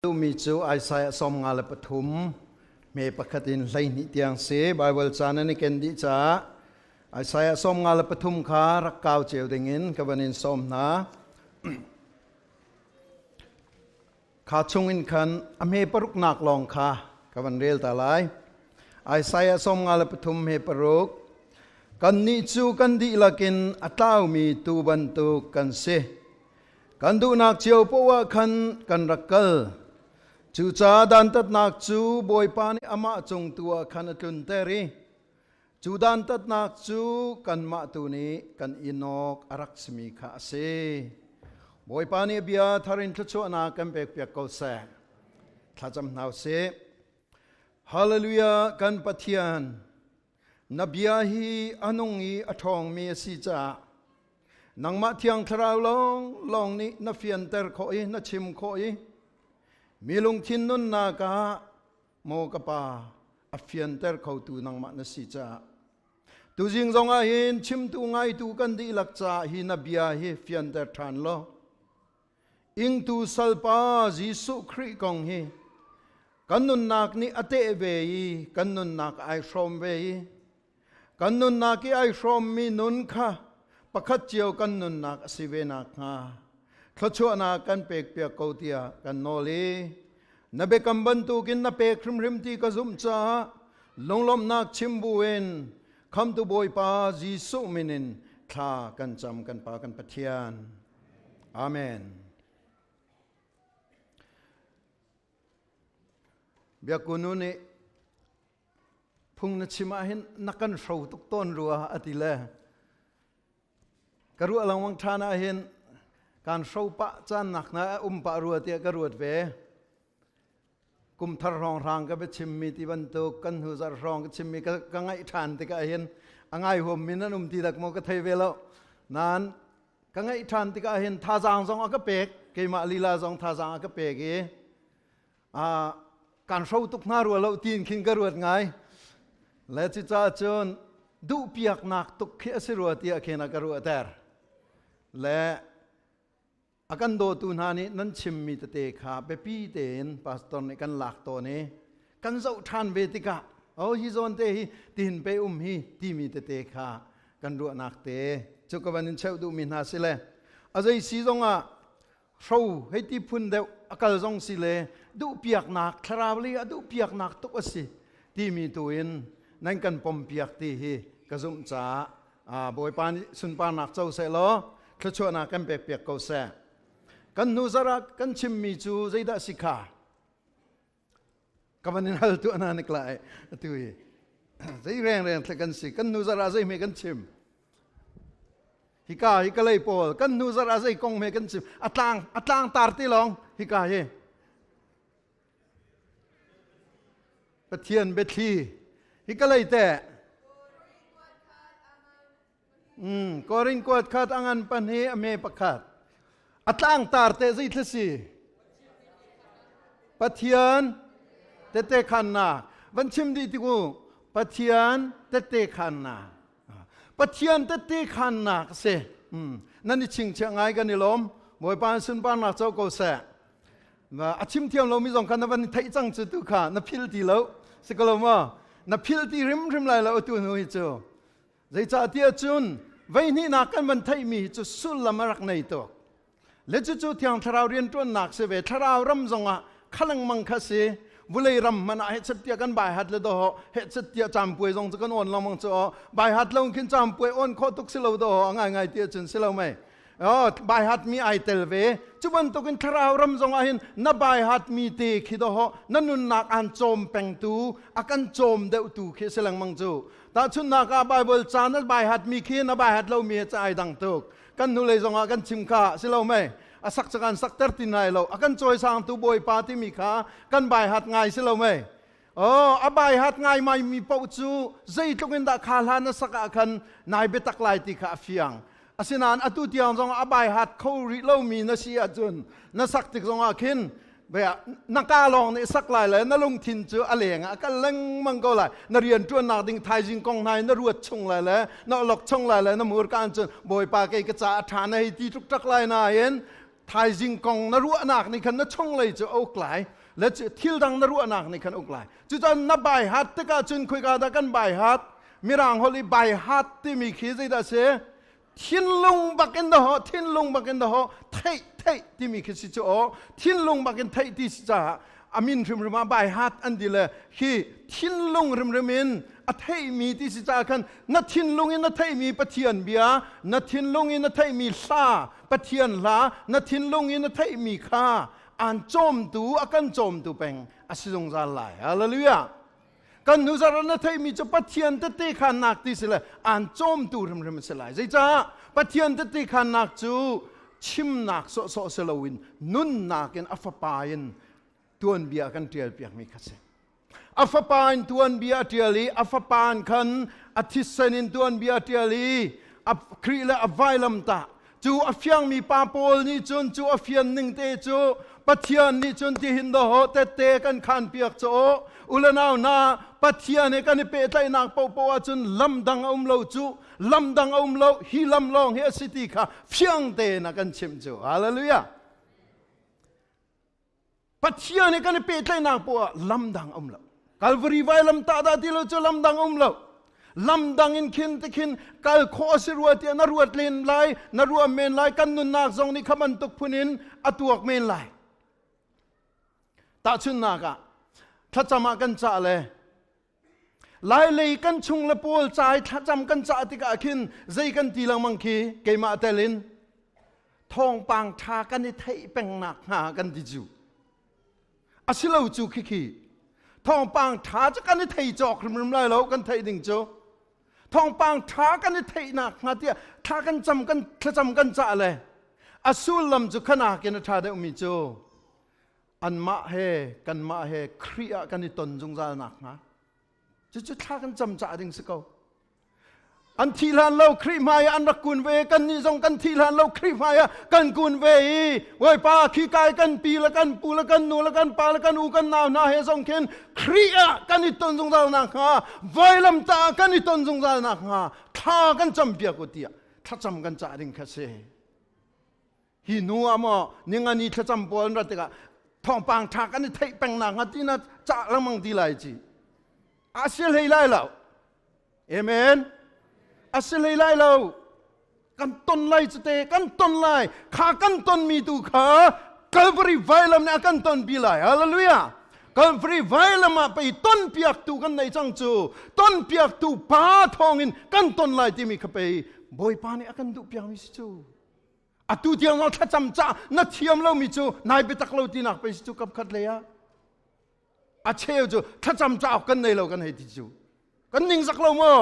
tu mi chu ai sai som nga le pathum me pakhatin hlei ni tiang se bible chana ni ken di cha ai sai som nga le pathum kha rak kaw cheu dingin kawanin som na kha chungin khan ame paruk nak long kha kawan rel ta lai ai sai som nga le pathum me paruk kan ni chu kan di lakin ataw mi tu ban tu kan se kan du nak chiu po wa khan kan rakal chu cha dan tat nak chu boy pani ama chung tua khan tun teri chu dan tat nak chu kan ma tu ni kan inok arak smi kha se boy pani bia tharin chu na kan pek pek ko sa thajam nau se hallelujah kan pathian nabia hi anungi athong mi si cha nangma thiang tharau long ni na fian ter khoi na chim khoi milung thin nun na ka mo ka pa afian ter khau tu nangma na si cha tu jing zong a hin chim tu ngai tu kan di lak cha hi na bia hi fian ter than lo INGTU SALPA JESUH KHRIH kong hi kan nun nak ni ate ve yi kan nun nak ai shom ve yi kan nun nak ki ai shom mi nun kha pakhat chiao kan nun nak asive nak nga thachua na kan pek pek ko tia kan noli na be kam ban tu kin na pek rim rim ti ka zum cha longlom nak chimbuin kham tu boy pa jisu minin tha kan cham kan pa kan pathian amen bia kununi phung na chima hin nakan shau tuk ton ruwa atile karu alang wang thana hinการโซ่ปะจานหนักนะปะรัวเตียกรัวเวกุมทารองรางก็ไปชิมมีที่บรรทุกกันหูจารองก็ชิมมีก็ง่ายทานที่ก็เห็นง่ายหัวมีนั่นที่ดักมก็เทเวแล้วนั้นก็ง่ายทานที่ก็เห็นท่าจางซองก็เปกเกี่ยมาลีลาซองท่าจางก็เปกการโซ่ตุกหน้ารัวเราตีนขิงก็รัวง่ายและจิจ้าจนดูเปียกหนักตุกเขี้ยสิรัวเตียเขียนก็รัวแต่และอาการโดตุนานี้นั้นชิมมีตะเตขาไปปีเตนปาสตอนในกันหลักตัวนี้กันเจ้าทานเวติกะเอาฮิโซนเตฮิตีนไปฮิที่มีตะเตขากันรัวนักเตจุกวันนี้เช้าดูมินาสิเลอาศัยสีจงอ่ะโซ่ให้ที่พุ่นเดวอาการจงสิเลดูเปียกหนักคราวลีดูเปียกหนักตุกสิที่มีตัวเองนั่นกันปมเปียกที่ฮิกระซุ่มจ้าบอยปานสุนปานักเจ้าเสล้อขชวนากันเปียกเกาเสกันนูซารักกันชิมมีจูใจได้สิขากับวันนี้เราตัวนั้นนี่กลายตัวนี้ใจแรงแต่กันสิกันนูซาราใจไม่กันชิมฮิกาเลยปอลกันนูซาราใจกงไม่กันชิมอัตลางตาร์ติลองฮิกาเย่ปะเทียนเบทีฮิกาเลยแต่กอริงกวดขาดอังันปันเฮอเมปะขาดอัตลางตาร์เตซิทสิปะเทียนเตขันนาวันชิมดีติกูปะเทียนเตขันนาปะเทียนเตขันนาเสนั่นนี่ชิงเชียงไงกันนี่ล้มมวยปานสุนปานนักเจ้าก็แสว่าอาชิมเทียมเรามีสองคันนะวันนี้ไทยจังจุดตุขานับพิลตีแล้วสิกลมว่านับพิลตีริมไหลแล้วตัวนู้นเจ้าใจจ่าเตียจุนไว้นี่นักกันมันไทยมีจุดสุดละมารักในตัวและจู่ๆที่ทาราวเรียนตัวหนักเสวทาราวรำจงอ่ะขลังมังคเสบุเลยรำมันเหตุสติกันใบหัดเลยดอเหตุสติจำป่วยจงจะกันอ่อนลำมังจ่อใบหัดลงขึ้นจำป่วยอ่อนข้อตุกสิเราดอง่ายเตี้ยจนสิเราไม่ใบหัดมีไอเตลเวจุบันตุกันทาราวรำจงอ่ะเห็นนับใบหัดมีเตคิดอนั่นนุนนักอันโจมแปงตูอากันโจมเดวตูเคสิลังมังจู่แต่ชุนนักไบเบิลจานับใบหัดมีขี้นับใบหัดเรามีใจดังตุกกันนุเลยจงอากันชิมข้าสิเราไม่สักจักันสักเตอร์ตินายเราอากันจอยสางตัวบอยปาที่มีขากันใบหัดง่ายสิเราไม่ใบหัดง่ายไม่มีปูจูใจตุกินตะขาลานะสักอากันนายเบตักไลติขาเฟียงสินานอตุเตียงจงใบหัดเขาริเรามีนะสิอาจุนนะสักติจงอาคินแบบนักการลองในสักหลายเลยนั่งลงทินเจออะไรเงี้ยกันเล่งมังก็หลายนั่งเรียนจวนนักดิ่งไทยจิงกองนายนั่งรวดชงหลายเลยนั่งหลอกชงหลายเลยนั่งมือการจนบอยปากเอกจ่าฐานในที่ทุกทักหลายนายเห็น ทายจิงกงนรัวนักนี่คันนช่องเลยจะเอาไกลและจะทิลดังนรัวนักนี่คันเอาไกลจุดนั้นนับใบฮัดตะกาจุนคุยกันตะกันใบฮัดมีรางฮอลีใบฮัดที่มีขีดใจได้เสียทิ้นลงบักเอ็นดะฮอทิ้นลงบักเอ็นดะฮอเทที่มีขีดจะอ๋อทิ้นลงบักเอ็นเทที่จะอามินริมริมาใบฮัดอันดีเลยที่ทิ้นลงริมริมอัฐิมีที่สิจากันนัททินลงอินนัทหิมีปะเทียนเบียนัททินลงอินนัทหิมีซาปะเทียนลานัททินลงอินนัทหิมีข้าอ่านโจมตูอากันโจมตูเป็นอาศิลงจาลายฮาเลลูยากันนุจารนัทหิมีจะปะเทียนตะตีขันนักที่สิเลยอ่านโจมตูริมสิลายใจจ้าปะเทียนตะตีขันนักจูชิมนักโซเซลวินนุนนักอินอัฟปายินตัวนเบียกันเทียลเปียกมีคัสเซอัฟปานตัวนเบียเทียลีอัฟปานคันอธิษฐานตัวนเบียเทียลีอัฟครีและอัฟไวลัมตาจูอัฟยังมีปาโปลนี่จนจูอัฟยันหนึ่งเตจูปัทยานนี่จนที่หินดอเตกันขันเปียกโจอุลนาวนาปัทยานนี่กันเปตไลนักปอจนลำดังเลาจูลำดังเลาฮิลำลองเฮสิติค่ะเพียงเตนักันชิมจูฮาเลลูยาปัทยานนี่กันเปตไลนักปอลำดังเลาCalvary vai lam ta da ti lo cho lam dang lo lam dang in kin te kin kal kho siruat ya naruat len lai narua men lai kan nun nak zong ni khaman tuk phunin atuak men lai ta chun na ka tha chama kan cha le lai lei kan chung le pol chai tha cham kan cha ti ka kin zai kan ti lang mang ki ke ma telin thong pang tha kan ni thei peng nak ha kan ti ju asilo chu khiทองปังท้าจะกันในไทยจอกริมไรแล้วกันไทยดิ่งโจทองปังท้ากันในไทยหนักมาเดียท้ากันจำกันจะเลยอสุลลำจุขนากันท้าได้อุมิโจอันมาเฮกันมาเฮครียกันในตนจงใจหนักนะจะท้ากันจำจะดิ่งสกาวอันทีลานเราครีมายอันรักกุนเวกันนี่จงกันทีลานเราครีมายกันกุนเวไว้ป้าขี้กายกันปีละกันปูละกันนูละกันปาละกันอูกันนาวนาเฮจงเข็นครียกันนี่ตนจงใจหนักฮะไว้ลำตากันนี่ตนจงใจหนักฮะท้ากันจำเปียกุติท้าจำกันจะดิ่งแค่เสฮินัวมอนี่งันนี่ท้าจำปนรัตกะทองปังท้ากันนี่ไทยแปงหนักฮะที่น่าจะละมังดีไลจีอาเซียนให้ไล่เราเอเมนอาศัยไล่เรากันต้นไล่จะเตะกันต้นไล่ขากันต้นมีตูขากัลฟรีไวลำเนี่ยกันต้นปีไล่ฮาเลลูยากัลฟรีไวลำมาไปต้นเปียกตูกันในจังจูต้นเปียกตูป้าทองอินกันต้นไล่ที่มีขไปบอยป้าเนี่ยกันดูเปียกมีสิจูอะตูเดียวเราถ้าจำจ้านัดเทียมเรามีจูนายไปตักเราตีนักไปสิจูกับขัดเลยอะเชี่ยวจูถ้าจำจ้ากันในเรากันให้ที่จูกันนิ่งสักเรามั้ง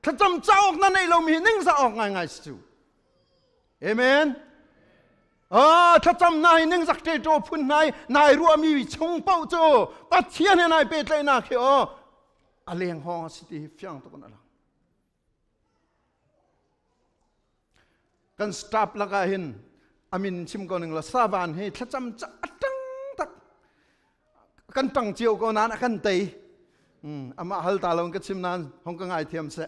ถ้าจำเจ้าออกนั่นในเรามีนิ่งสะออกง่ายๆสิเอเมนถ้าจำนายนิ่งสักเตโจพุ่นนายรัวมีชงเป้าโจปัดเทียนให้นายเปิดเลยนะเขียวอเลียงห้องสิที่ฟังตัวกันอะไรกันสตาร์ปละกันเห็นอามินชิมก่อนหนึ่งละซาบานให้ถ้าจำจะตั้งตักกันตั้งเจียวก่อนนั้นกันเตยอามาฮัลตาลงก็ชิมนั้นห้องก็ง่ายเทียมเส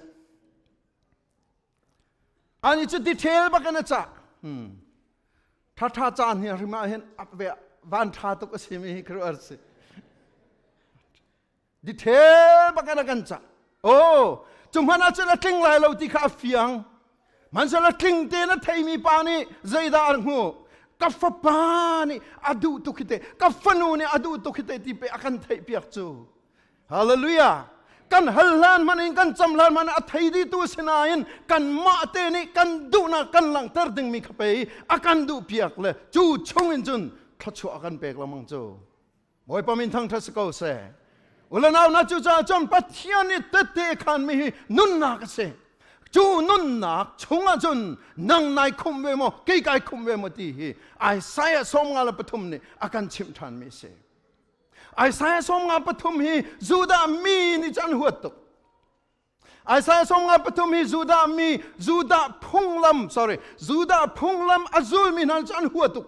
อันนี้จะดีเทลบ้างนะจ๊ะถ้าจานเนี่ยริมาเห็นอับเววันท่าตุกสิมีครัวสิดีเทลบ้างนะกันจ๊ะโอ้จุ่มมันอาจจะละทิ้งลายเราที่ข้าเฟียงมันจะละทิ้งเตนะไทยมีปานี่ใจดาร์หูกัฟปานี่อดูตุกิเตกัฟนูนี่อดูตุกิเตที่ไปอากันไทยเปียกจูฮาเลลูยากันฮัลลานมันเองกันจำลานมันอัฐิดีตัวเสนาอินกันมาเตนี่กันดูนะกันหลังเตอร์ดึงมีขไปอากันดูเปียกเลยจูชงอินจุนทัชอากันเปียกละมังจูบอยปามินทั้งทัศกเอาเสอุลนาวนาจูจ่าจอมปัทยานิเตเตขันมีนุนนักเสจูนุนนักชงอาจุนนังนายคุมเวโมเกยกายคุมเวโมตีไอไซสมงาลปฐุมนี่อากันชิมทันมีเสไอ้สายสมงาปฐุมฮีจูดามีนี่จันหัวตุไอ้สายสมงาปฐุมฮีจูดาพุงลำ sorry จูดาพุงลำอจูลมีนั่นจันหัวตุ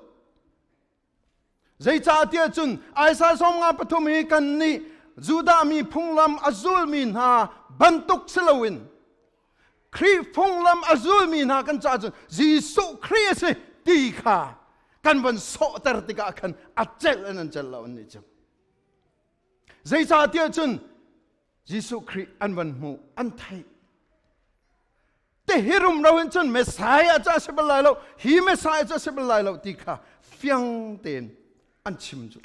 ใจจ่าเตียจุนไอ้สายสมงาปฐุมฮีกันนี่จูดามีพุงลำอจูลมีน่าบรรทุกสลวิน ครีฟงลำอาซูลมีนากันจ้าจนยิสุคริสต์ตีขากันวันโสตรติกากันอัจเจลนันเจลเราอันนี้จ้ะใจจ้าเดียวจนยิสุคริสต์อันวันมูอันไทยแต่ฮิรุมเราเห็นจนเมสไซอาจะเสบลายเราฮีเมสไซอาจะเสบลายเราตีขาฟียงเต็นอันชิมจุ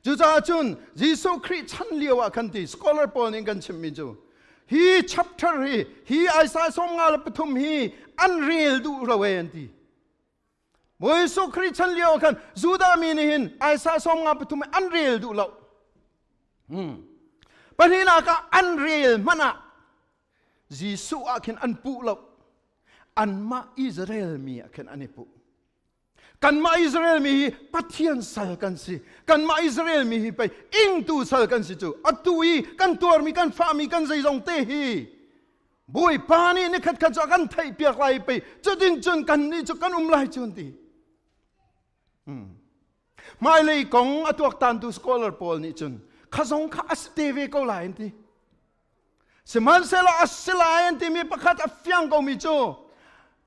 จูจ้าจนยิสุคริสต์ฉันเลี้ยวกันที่สกอลาร์ปอนิกันชิมมิจูฮีชัปเตอร์ฮีไอซาสมงาลปฐุมฮีอันเรียลดูเราเองที่มวยสุคริชันเลียวกันจูดามีนิหินไอซาสมงาปฐุมอันเรียลดูเราปนินาก็อันเรียลมันอะยิสุอาคินอันปุเราอันมาอิสราเอลมีอาคินอันนี้ปุกันมาอิสราเอลมีปัทยันสัลกันสิกันมาอิสราเอลมีไปอิงตูสัลกันสิจูอัตุยกันตัวมีกันฟ้ามีกันใจจงเตฮีบุยปานี่นี่ขัดขัดจากกันไทยเปียกไหลไปจะดินจนกันนี่จะกันไหลจนดีไม่เลยกงอตัวตันตุสกอลาร์พอลนี่จนข้าสงข้าอัสเตเวก็ไหลนี่สมันเซลอัสไหลนี่มีประคัตฟียงก็มีจู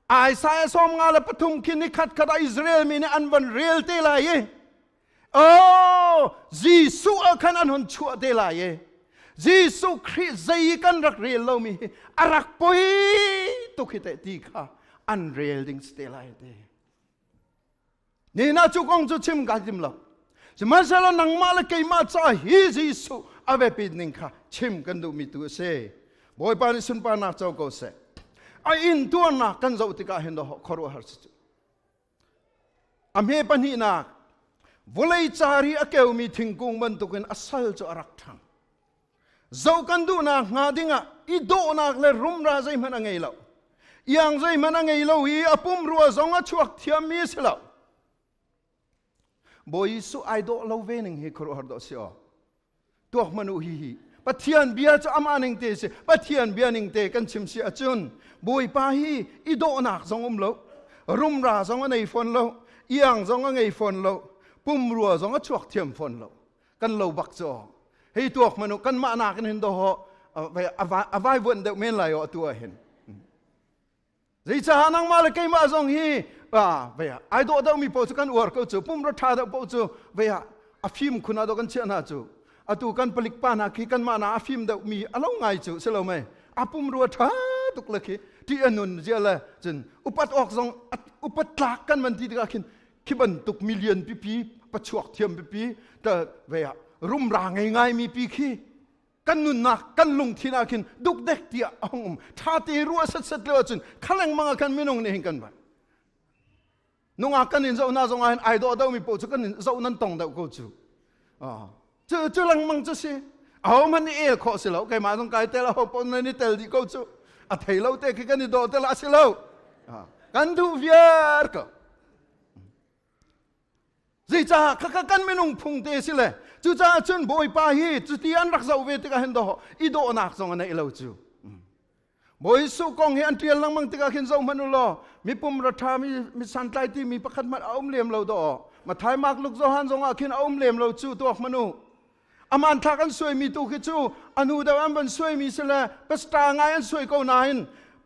ไอ้สายสมงาลปฐุมคินิขัดขัดอิสราเอลมีในอันวันเรียลเตลายโอ้ยิสุอาคันอันหนชัวเตลายยิสุคริสต์ใจกันรักเรียลเรามีอารักปุยตุกิเตตีข้าอันเรียลดิ้งสเตลายเตนี่น่าจุกงจุชิมกันจิมเราจะมาเสลนังมาลเกยมาจ้าฮิยิสุอาเวปิดนิงข้าชิมกันดูมีตัวเสบอยปานิสุนปานาเจ้าก็เสไอ้อินตัวนักกันจะอุติกาเห็นดอกขรุหัสจุอเมปันหินักวลัยจารีอเกวมีทิ้งกุงมันตุกันอัศลจะรักทังเจ้ากันดูนักงาดิงะอีโดนักเลยรุมราใจมันไงเล่ายังใจมันไงเล่าอีอปุ่มรัวจงอัชวักเทียมมีสิเล่าบอยสุไอโดเล่าเวนิงเฮขรุหัดดอกเสียตัวมนุฮีปัทยันเบียจะอามานิงเตสิปัทยันเบียนิงเตกันชิมเสียจุนบุยปาฮีอีโดนักจงเล่ารุมราจงอันไอฟอนเล่ายังจงอันไอฟอนเล่าปุ่มรัวจงอัชวักเทียมฟอนเล่ากันเล่าบักจ่อเฮ้ยตัวมนุกันมาหนักกันเห็นดอกไปอวัยวนเด็กเมนไหลอตัวเห็นใจจะหานังมาเลยเกี่ยมาจงฮีไปไอโดดมีโปรตุกันอวร์ก็จูปุ่มรถท้าดโปรจูไปอาฟิมคุณอาดกันเชื่อนาจูอาตุกันผลิตปานาคีกันมานาอาฟิมเด็กมีอะไรไงจูเสร็จแล้วไหมอาปุ่มรัวท้าตุกเลยที่อนุนเจละจนอุปัตออกจงอุปัตลักกันมันที่ตะกินคิบันตุกมิลเลียนปีประชวกเทียมปีแต่ไปรุมร่างง่ายๆมีปีขี้กันนุนนักกันลงที่นักินดุกเด็กเตียองท่าตีรัวสัดๆเลยจนขันแรงมังกันไม่นงเนี่ยกันไปนงอากันนินเจ้าหน้าจงไอโดดมีโปรจุกันนินเจ้านั้นตรงเด็กกูจูเจ้าแรงมังจะสิเอามันนี่ขอสิแล้วใครมาจงไกลเตล่าปนในนี่เตลดีกูจูอาเทล่าเตะกันนี่โดดเตล่าสิแล้วกันดูเวียร์ก็จีจ้าข้ากันไม่นงพุ่งเตสิเลยจูจ้าจนบอยปาฮีจุดที่อันรักษาเวทีกันเห็นดอกอีโดนักส่งอันนี้เราจูบอยสุกงเห็นเทียนลังมังติกาเห็นเจ้ามันล้อมีปุ่มรัฐามีสันไตที่มีประคันมาเอาเลี้ยมเราดอกมาถ่ายมากลูกโซฮันส่งอาคินเอาเลี้ยมเราจูตัวมนุอามันทักกันสวยมีตัวคิดจูอนุเดวันมันสวยมีสิละปัสตาง่ายอันสวยก็นาย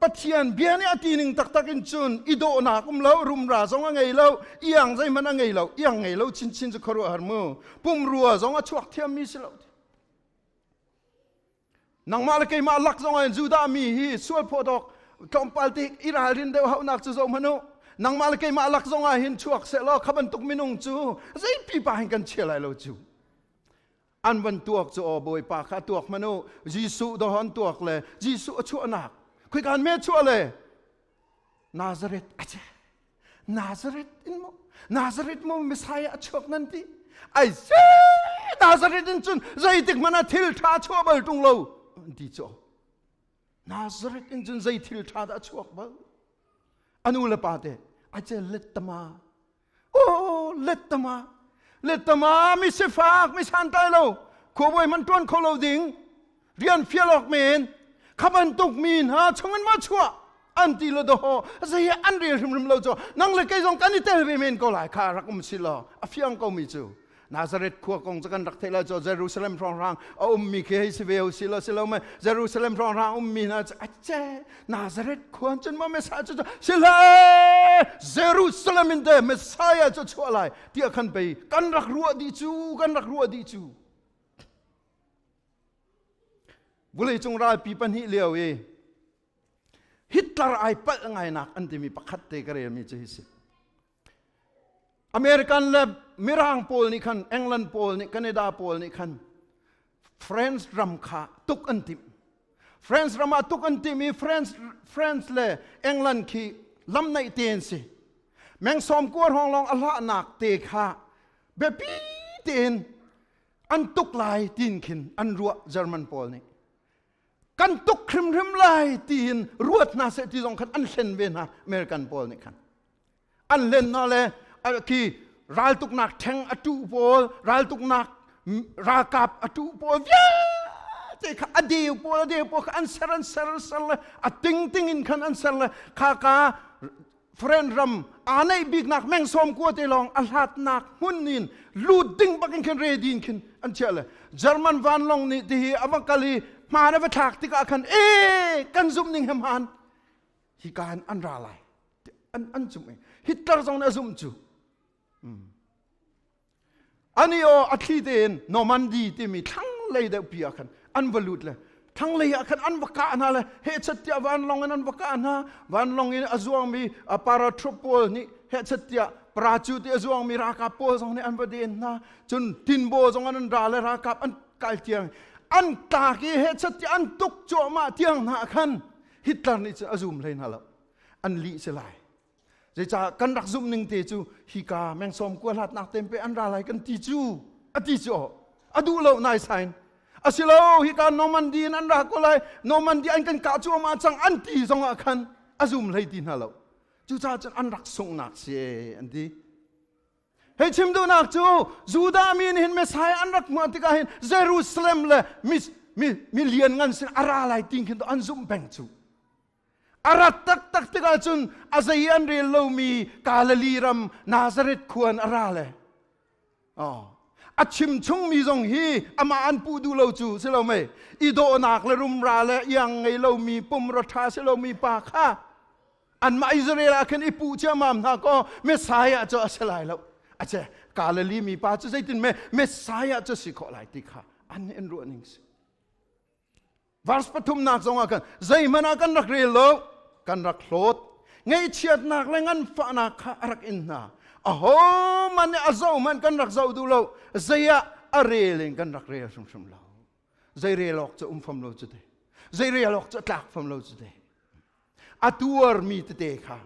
ปัทยันเบียนี่อตีหนึ่งตักกินจุนอีโดนักเรารุมราสองไงเราอียงใจมันไงเราอียงไงเราชินจะขรุหันมือปุ่มรัวสองชวกเทียมมีสิเรานังมาเลยมาลักสองไงจูดามีฮีสวยพอดอกกอมปัลติอิราลินเดวเขานักจะสมนุนังมาเลยมาลักสองไงหินชวกเสร็จแล้วขับรรทุกมินุงจูใจปีปาหินกันเชื่ออะไรเราจูอันวันตัวจะอบอยปากขาตัวมนุยิสุดอนตัวเลยยิสุชั่วนักคุยกันไม่ชั่วเลยนาซาเรตอาจจะนาซาเรตอินโมนาซาเรตโมมิสไซอาชั่วนั่นที่ไอ้เจ้นาซาเรตอินจุนใจติกมันทิลท่าชั่วเบลตุงโลดีจ่อนาซาเรตอินจุนใจทิลท่าได้ชั่วเบลอนุเลปาเตอาจจะเล็ดตมาโอ้เล็ดตมาเล็ดตมามิเสฟากมิสันไตโลขบวยมันต้นโคโลดิงเรียนเฟียลอกเมนขับอันตุกมีนฮะชงมันมาชัวอันตีโลดโฮจะเห็นอันเรียนริมเราจ่อนั่งเลยแกจงกันนี่เตลเวเมนก็หลายคารักมุสิลาอฟิยังก็มีจู่ นาซาเรตขัวกงจะกันรักเทลจอเยรูซาเล็มรองรางมีเคฮิสเวลสิลไม่เยรูซาเล็มรองรางมีนะเจนาซาเรตขัวจนมาเมสายจะสิลเยรูซาเล็มอินเดเมสายจะช่วยอะไรที่อาคันไปกันรักรัวดีจูกันรักรัวดีจูบุรีจงรายปีปันฮิเลียวฮิตเลอร์ไอเปิดไงนักอันที่มีปักขัดเตกเรียมีจะฮิสิอเมริกันและมิรางโพลนี่คันอังกฤษโพลนี่แคนาดาโพลนี่คันฟรานซ์รำคาตุกอันติมฟรานซ์รำมาตุกอันติมีฟรานซ์และอังกฤษขีลำในเตียนสิแมงสอมกัวห้องลองอัลละนักเตะขาแบบปีเตียนอันตุกลายตีนขินอันรัวเยอรมันโพลนี่กันตุกครึมลายตีนรวดนาเสติจงคันอันเล่นเวนะอเมริกันโพลนี่คันอันเล่นนั่นแหละคีรัลตุกนักแทงอตูโพลรัลตุกนักรากับอตูโพลย่าเจ้าอดีตโพลอันเซรันเลยติงอินคันอันเซรเลยข้ากาเฟรนรัมอันไอบิกนักแมงสอมกัวเตลองอัลฮัดนักหุ่นนินลูดดิ้งบักอินคันเรดินคันอันเชื่อเลยเยอรมันวันลงนี่ที่อวังกาลีมาในวัฏจักรที่กันกันซุ่มนิ่งเหมันฮิการอันราไลอันซุ่มฮิตเลอร์ทรงนั้นซุ่มจูอันนี้อัฐิเดนนอร์มันดีที่มีทั้งเลยเดียวปีกันอันวลุดเลยทั้งเลยกันอันวกานะเลยเฮชัดเตียวันลงอันวกานะวันลงอินอจวงมีปาราทรโพลนี่เฮชัดเตียปราจูที่อจวงมีราคาโพลทรงนี้อันประเด็นนะจนทินโบทรงอันราเลยราคาอันกาลเตียงอันตากีเฮชัดเตียอันตุกโจมาเตียงหน้าคันฮิตเลอร์นี่จะอจุมเลยนะเราอันลีเสลายจะกันรักซุ่มหนึ่งตีจูฮิกาแมงสอมกัวลัดนักเต็มไปอันราไลกันตีจูอดูเรานายไซน์สิเราฮิกานอมันดีนันรักก็เลยนอมันดีอันกันกาจูมาจังอันตีสงอาคันอซุมเลยตีน่าเราจูจะอันรักส่งนักเสียอันดีเฮ้ยชิมดูนักจูดามีนเห็นเมสไซอันรักมาติกาเห็นเยรูซาเล็มเลยมีเลียนงันสินอะไรไลติงขึ้นตัวอันซุ่มแบ่งจูอารัตตักติกาจุนอาศัยอันเรียนเรามีกาลลีรัมนาซาเรตควรอะไรเลยอาชิมชุ่งมีทรงฮีอามาอันปูดูเราจูสิเราไม่อีโดนักและรุมราและยังไงเรามีปุ่มรถท้าสิเรามีปากข้าอันมาอิสราเอลคันอีปูเชื่อมามนาก็เมสไซอาจะสลายแล้วอาจจะกาลลีมีปากจะใส่ตินเมสไซอาจะสิขอหลายติข้าอันนี้รู้นิ่งสิวาร์สปฐุมนักทรงอากันใจมันอากันรักเรียลกันรักโลดไงเชียดนักและงันฝานักรักอินนาโหมันเนี่ยอาเจ้ามันกันรักเจ้าดูเราใจอะเรลกันรักเรียชมเราใจเรียลอกจะฟัมเราจุดเดใจเรียลอกจะตักฟัมเราจุดเดอัตัวมีเตะค่ะ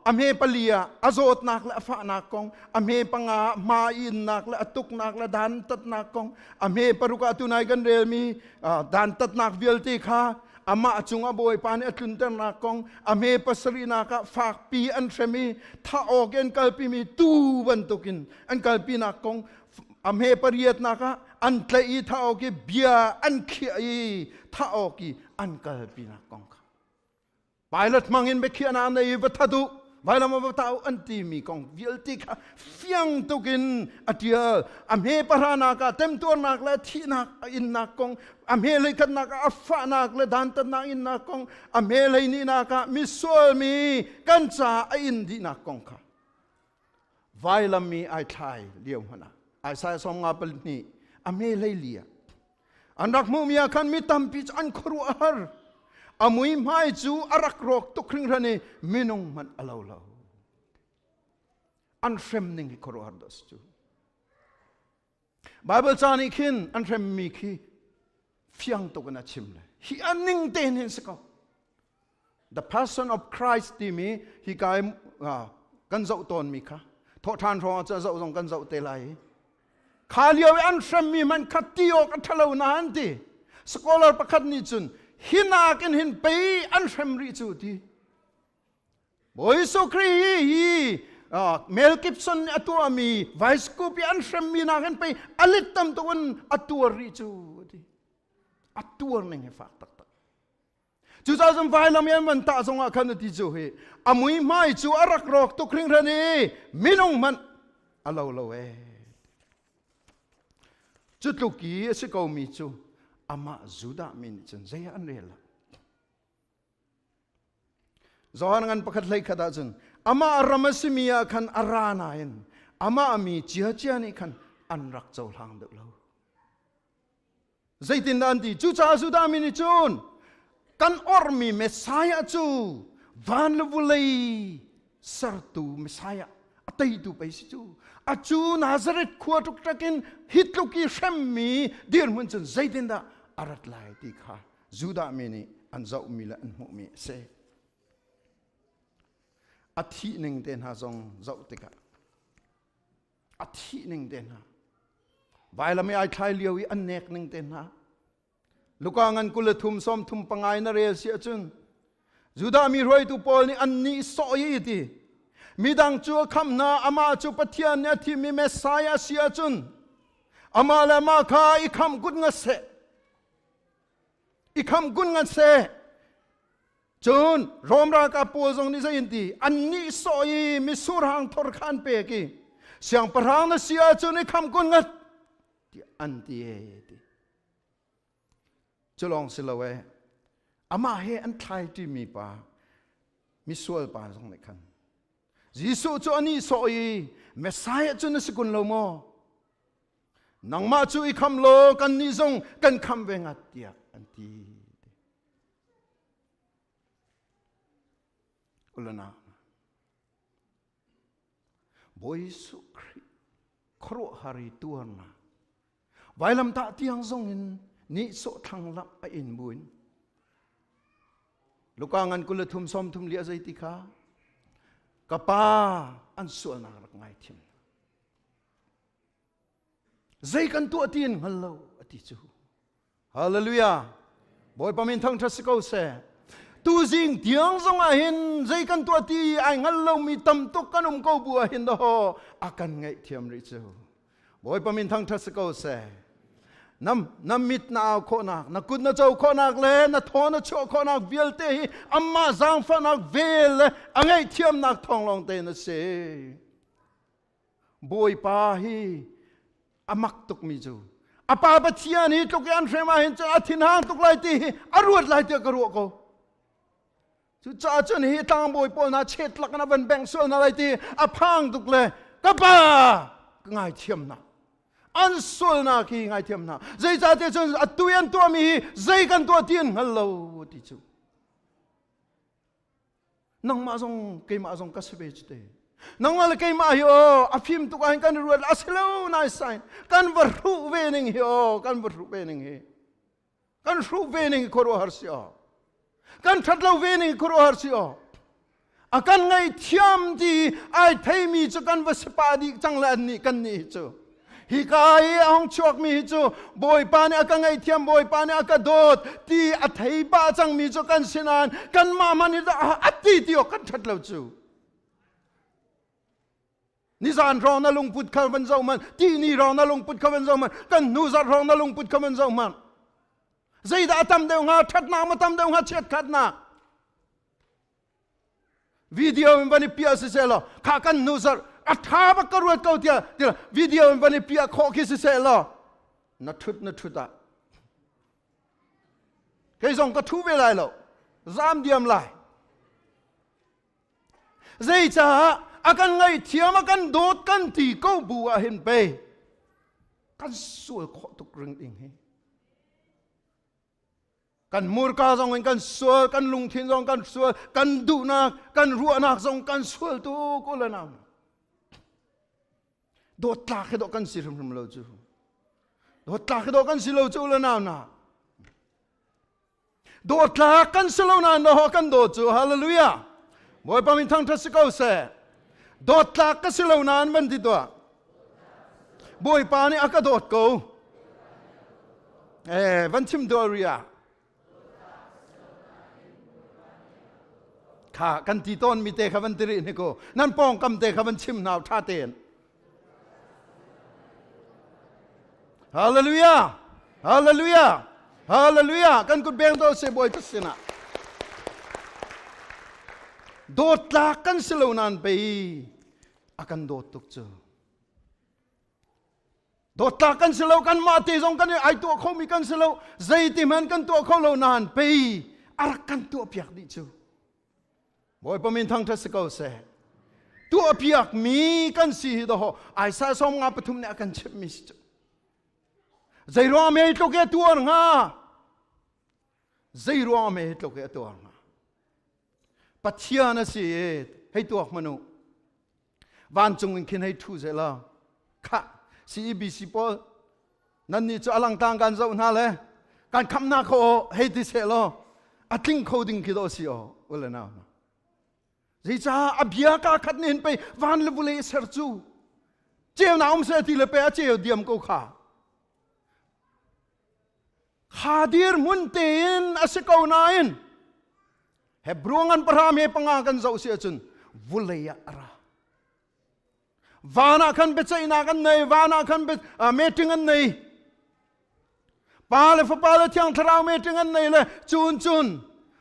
อเมปลียอาโซดนักและฝานักกองอเมปังอามาอินนักและตุกนักและดันตัดนักกองอเมปรุกาตุนายกันเรียมีดันตัดนักเวลติค่ะอามาจุงอบอยปานตุนเตนักกองอเมปัสรีนักฝากปีอันเชมีถ้าออกเอ็นกัลปีมีตูบันตุกินอันกัลปีนักกองอเมปริยตนักอันเตอีถ้าออกเบียอันเขียถ้าออกอันกัลปีนักกองไปลัดมังอินเบคียนานในวัฒดุไปละมาวัฒดุอันที่มีกองวิลติกาเฟียงตุกินอัตยาอเมปรานักเต็มตัวนักและที่นักอินนักกองอเมเลยกันนักอัฟฟานักและดันตันนักอินนักกองอเมเลยนี่นักมิสโซมีกันจ่าอินดีนักกองค่ะไปละมีไอไทยเดียวหัวนะไอสายสมงาเปลนี่อเมเลยเลียอันรักมุมีอาคันมีตัมปิจอันครัวฮาร์อามุยไม่จูอารักรอกตุกครึ่งรันนี่มินงมันอลาวลาวอันเฟรมนิ่งครัวฮาร์ดัสจูไบเบิลจานิคินอันเฟรมมีคีเฟียงตุกันชิมเลยฮีอันนิ่งเตนเห็นสัก The person of Christ ที่มีฮีกายกันเจ้าตนมีค่ะทอทานรอจะเจ้าตรงกันเจ้าเตลัยขาเลียวอันเฟรมมีมันขัดตีออกอัทเลวนานทีสกอลาร์ประคัดนิจุนหินากันหินไปอันเฟรมริจูดีบอยสุครีเมลกิปสันอัตัวมีไวส์คูปีอันเฟรมมีนากันไปอลิตตัมตัวนั้นอัตัวริจูดีอัตัวนึงให้ฝากตักจู่ๆจำไว้ละเมียนมันตาสงอาคันที่จูเฮอามุยไม่จูอารักรอกตุกครึ่งเรนีมินงมันอลาวลาว chút lúc ký sẽ cầu mi chú ama Judah min chân dây ăn rê là do ngan pakhat lấy khada chân ama ramasimia khan arana en ama ami chia chia ni khan an rak chau hang được lâu dây tin đan thì chú cha Judah min chun kan ormi Messiah chu van levulei sartu Messiah atei tu pai si chu achu Nazareth khua tuk takin hitluki shammi dir mun chen zaidinda arat lai ti kha Judah mini an zau mi la an mu mi se athi ning ten ha zong zau tika athi ning ten ha vai la me ai thai liawi an nek ning ten ha lukangan kula thum som thum pangai na rel si achun Judah mi roi tu pol ni an ni so yi ti midang chu kham na ama chu pathian ne thi mi Messiah si achun ama la ma kha I kham gut nga se I kham gun nga se chun rom ra ka pol zong ni zain ti an ni so yi mi sur hang thor khan pe ki siang parang na si achun I kham gun nga ti an ti e ti chulong silawe ama he an thai ti mi pa mi sual pa zong le khan JESUH chu ani so yi Messiah chu na sikun lo mo nang ma chu I kham lo kan ni zong kan kham ve ngat tia an ti ulana boisu khro hari tuana vailam ta tiang zong in ni so thang lap a in buin lukangan kula thum som thum lia zai ti kha kapa an sual na rak ngai thim zai kan tu atin hello ati chu hallelujah boy pamin thang thasiko se tu jing tiang zong a hin zai kan tu ati ai hello mi tam tok kanum ko bu a hin do akan ngai thiam ri chu boy pamin thang thasiko se nam mit na kho na kut na chau kho nak le na tho na cho kho nak vial te hi amma zang fa nak vel angai thiam nak thong long te na se boy pa hi amak tuk mi chu apa pa thian hi tuk an frema hin cha athin hang tuk lai ti aruat lai te ka ru ko chu cha chen hi tang boy pol na chet lak na van bang so na lai ti aphang tuk le ka pa ngai thiam na an sul na ki ngai thiam na zai cha te chun atuyan to mi zai kan to tin hello ti chu nang ma zong ke ma zong ka sebe chte nang wal ke ma yo afim tu kan ruat aselo na sai kan varu ve ning yo kan varu ve ning he kan ru ve ning ko ro har sia kan thatlo ve ning ko ro har sia akan ngai thiam di ai thei mi chu kan va spa di changla ni kan ni chu hi kai ong chok mi chu boy pa ne aka ngai thiam boy pa ne aka dot ti a thei ba chang mi chu kan sinan kan ma mani da ati ti o kan that lo chu ni zan rong na lung put kha van zo man ti ni rong na lung put kha van zo man kan nu za rong na lung put kha van zo man zai da tam de nga that na ma tam de nga chet khat na video in bani pia se selo kha kan nu za athaba karuat kau tia video in bani pia kho ki se selo na thut da cái dòng ka thu về lại lo giam diam lại dây cha akan ngai thiam akan dot kan ti ko bu a hin pe kan sual kho tuk ring ding he kan mur ka zong kan sual kan lung thin zong kan sual kan du na kan ruwa na zong kan sual tu ko la nam dot la ke do kan sirum lo chu dot la ke do kan silo chu la nam na dot la kan silo na no kan do chu hallelujah moi pa min thang thas ko se dot la ka silo na man ti to boy pa ni aka dot ko van chim do ria kha kan ti ton mi te khavan tiri ni ko nan pong kam te khavan chim naw tha ten hallelujah hallelujah hallelujah kan kut beng do se boy ta sina dot la kan silonan pe akan dot tuk chu ตัวตากันเสลากันมาตีจงกันไอตัวเขามีกันเสลาใจติมันกันตัวเขาเรานานไปอารักกันตัวเปียกดิจูบ่อยประมินทางทัศกาเสตัวเปียกมีกันสีดอไอซาสมงาปฐุมเนี่ยกันเชื่อมิสจูใจรัวเมย์ตัวแกตัวงาใจรัวเมย์ตัวแกตัวงาปัจเจียนะสิให้ตัวมนุษย์วันจงกินให้ทุเจล่ะค่ะซีบีซีปอลนั่นนี่จะอลังต่างกันจะอุณหาเลยการคำนาเขาให้ดิเซล่ะอัดลิงเขาดิ้งคิดเอาสิอ๋อว่าเลยนะจีจ้าอภิยากาขัดเนินไปวันเลบุเลเซอร์จูเจ้าหน้าองเสติเลเปอเจ้าเดียมกูขาดีร์มุนเตียนอาศัยเขานายนเฮบรวงันพระเมย์ปังอากันเจ้าเสียจนวุเลยอะระวานาคันเบใจนากันในวานาคันเบเมติงันในปาเลฟปาเลที่ยงทราวเมติงันในเลยจุน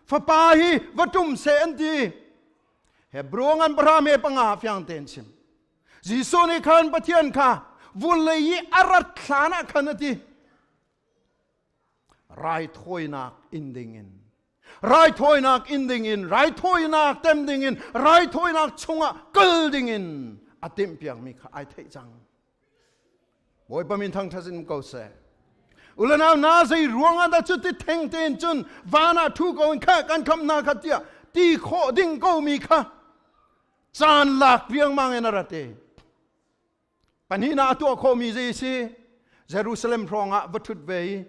ฟปาฮีวัตุมเซนตีเฮบรวงันพระเมย์ปังอาฟยังเต็นชิมจีโซนิคันปะเทียนค่ะวุเลยอะระฐานะคันตีไรถอยนักอินดิงินไรถอยนักอินดิงินไรถอยนักเต็มดิงินไรถอยนักชงะกลดิงินอาทิมเปียงมีข้าไอเทจังบ่อยประมินทางทัศน์ก็เสอุลนานาใจรวงอันดัจุดที่เทงเตนจนวานาทุกคนข้ากันคำนาขัดเดียตีโคดิ้งก็มีข้าจานหลักเรียงมังเอนาระเตปัญหาตัวโคมีใจสิเยรูซาเล็มพรองะวัตถุเวย์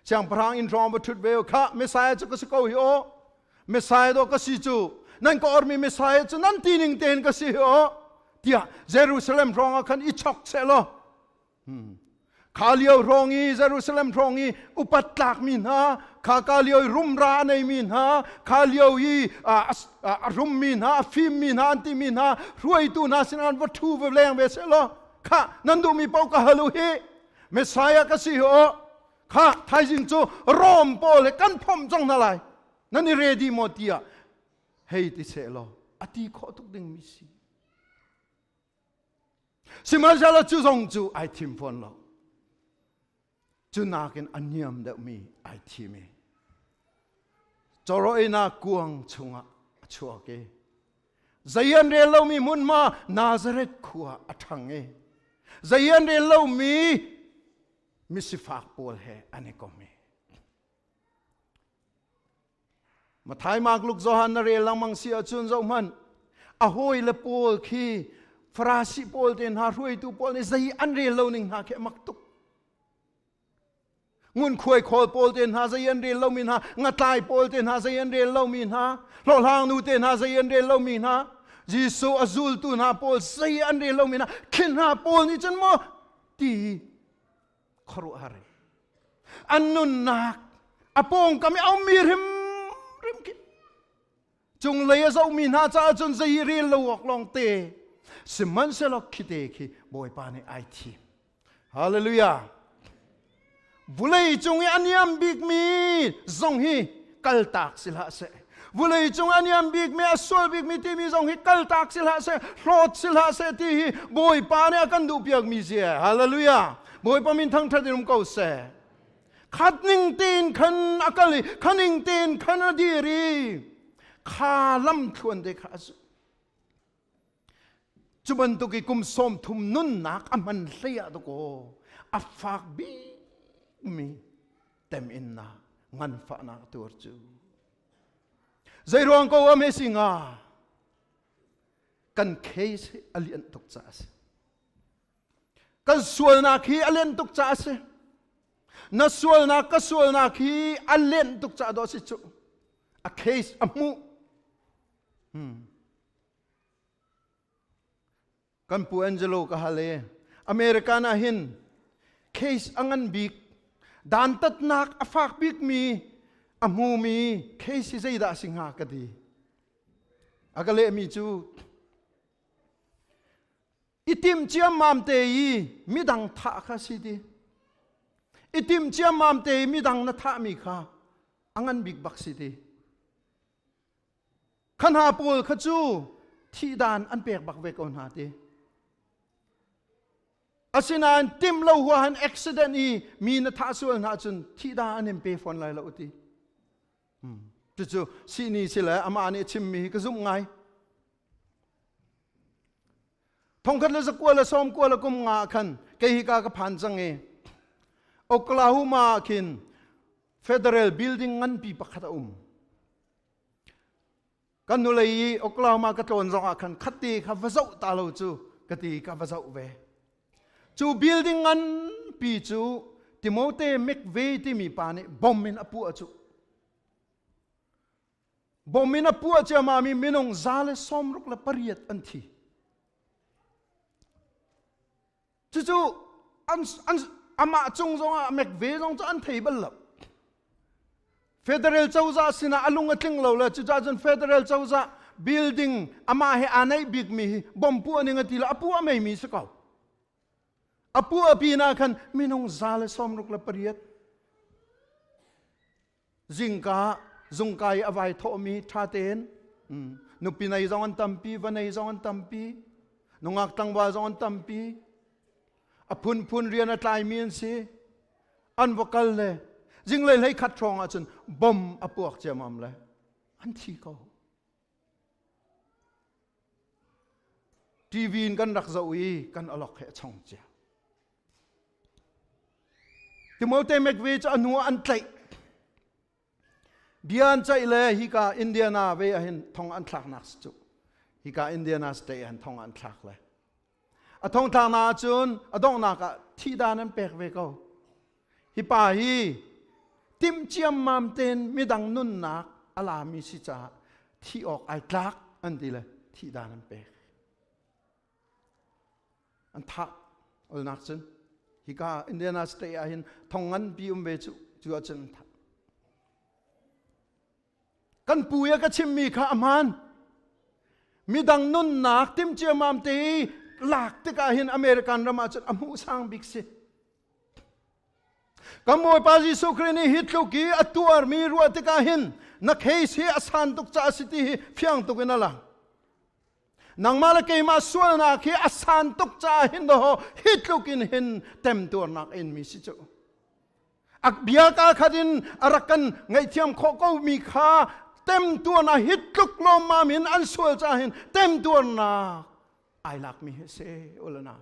เชียงพรางอินทรองวัตถุเวย์ข้าเมสายจะก็สกอฮิโอเมสายตัวก็สิจูนั่นก็อร์มีเมสายจะนั่นตีนิงเตนก็สิโอที่เยรูซาเล็มรองอันอิชอกเซโลข้าเลี้ยวรองอีเยรูซาเล็มรองอีอุปัตตากมินฮะข้าเลี้ยวรุมราในมินฮะข้าเลี้ยวอีรุมมินฮะฟิมมินฮะอันติมินฮะรวยตูนาสินันวัตถุเวลงเวเซโลข้านั่นดูมีเป้ากะฮัลูฮีเมสายก็สิโอข้าไทยจิงจูรอมโปเลกันพมจังนั่นไรนั่นนี่เรดีโมตีอะเฮ้ยติเซโลอติขอทุกดิ่งมิสิสิมาจาลจูจงจูไอทิมฟอนโลจูนักอันยามเดมีไอทิมีจรอยนักกวงชงะชัวเกใจยันเรลมีมุนมานาซาเรตขัวอัทังเอใจยันเรลมีมิสิฟากปวลเฮอันนี้ก็มีมาท้ายมากลูกโจฮันนาเรลังมังเสียจุนเจ้ามันอาหอยเลปวลคีฟราสิปอลเดนหารวยตูปอลนี่ใจอันเรียลนิงหาแค่มักตุกงุนควยคอลปอลเดนหาใจอันเรียลมินหางาตายปอลเดนหาใจอันเรียลมินหาหล่อหางนูเดนหาใจอันเรียลมินหาจิโซอซูลตูนหาปอลใจอันเรียลมินหาขินหาปอลนี่จันโมตีขรุหารีอันนุนนักอปงก็ไม่เอามีริมกิจงเลยจะเอามินหาจ้าจนใจเรียลลวกลองเตสิมันเสลอกคิดเองที่บ่อยปานในไอทีฮาเลลูยาบุเลยจงอันยามบิกมีจงฮีกัลตักสิละเสบุเลยจงอันยามบิกมีอสวลบิกมีที่มีจงฮีกัลตักสิละเสรอดสิละเสที่บ่อยปานในกันดูเปียกมีเสียฮาเลลูยาบ่อยปามินทั้งทัดนุมเก่าเสขัดนิ่งตีนขันอากาลีขันนิ่งตีนขันอดีรีข้าล้ำทวนเด็กข้าจุบันตุกิกุมสมทุมนุนนักอามันเสียตุโกอาฟากบีมีเต็มอินนางันฟ้านักตัวจูใจรวงก็ว่าไม่สิงากันเคสอเลียนตุกจ้าสกันส่วนนักฮีอเลียนตุกจ้าสนักส่วนนักก็ส่วนนักฮีอเลียนตุกจ้าดอสิจูa case อามูกันปูแอนเจโลก็ฮาเลอเมริกานาหินเคสอังันบิกดานตัดนักอฟากบิกมีอามูมีเคสที่ใจด่าสิงหากดีอากาเลมีจูอิติมเจียมมามเตยมีดังท่าข้าสิดีอิติมเจียมมามเตยมีดังนัทามีข้าอังันบิกบักสิดีขันหาปูลขจูที่ดานอันเปียกบักเวกอนหาดี asinan tim lo huan accident i mi na tha sual na chun thi da anem pe phone lai lo ti chu si ni sila ama ni chim mi ka zum ngai thong khat le zakwa la som kwa la kum nga khan ke hi ka phan chang e Oklahoma kin federal building ngan pi pakhat kan nu lei Oklahoma ka ton zonga khan khati kha vazau ta lo chu kati ka vazau ve chu building ngan pi chu Timothy McVeigh ti mi pa ne bombin apu chu bombin apu cha ma mi minong zale somruk la pariat an thi chu an ama chung zonga McVeigh zong cha an thei bal la Federal chauza sina alung atling lo la chujan federal chauza building ama he anai big mi bompu ani ngatila apu amai mi sakau apu apina khan minong zale somruk la pariat jingka zungkai avai thomi thaten nupinai zongan tampi vanai zongan tampi nungak tangwa zongan tampi apun rian atlai min si an vokal le jing le lei khat thong a chun bom apuak chamam le an thi ko TV kan rak zawi kan alok he chong cha Timothy McVeigh anu an tlai bian chai le hi ka Indiana ve a hin thong an thlak nak chu hi ka Indiana state an thong an thlak le a thong thang na chun adong na ka thi dan an pek ve ko hi pa hi tim chiam mam ten midang nun nak ala mi si cha thi ok ai tlak an ti le thi dan an pek an thak ol nak chun hi ka Indiana state a hin thongan pi ve chu chu a chun thak kan puya ka chim mi kha aman midang nun nak tim chiam mam te lak te ka hin American rama chun amu sang big si Kamoy pa JESUH Krini hitluki atuar mi ruat ka hin na case hi asan tuk cha city hi phiang tuk na lang nang malakay ma sual na ki asan tuk cha hin do hitlukin hin tem tur nak in mi si chu ak bia ka khadin arakan ngai thiam kho ko mi kha tem tur na hitluk lo ma min an sual cha hin tem tur na ai lak mi se ulana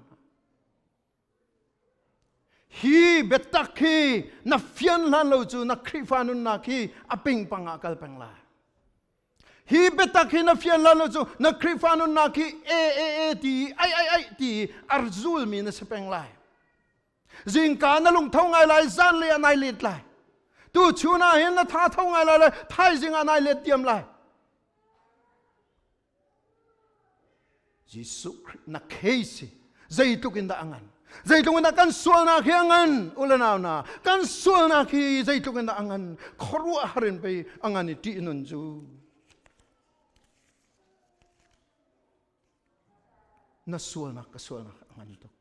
hi betak hi na fian lan lo chu na khrifanun na ki aping panga kal pangla hi betak hi na fian lan lo chu na khrifanun na ki e ti ai ti arzul mi na se penglai jing ka na lung thong ai lai zan le anai let lai tu chuna hin na tha thong ai lai thai jing anai let tiam lai JESUH na case zai tukin da angan zai tungin na kan sual na ki angan ulanaw na kan sual na ki zai tungin na angan khorwa harin pe angan iti nun ju na sual na ka sual na angan tuk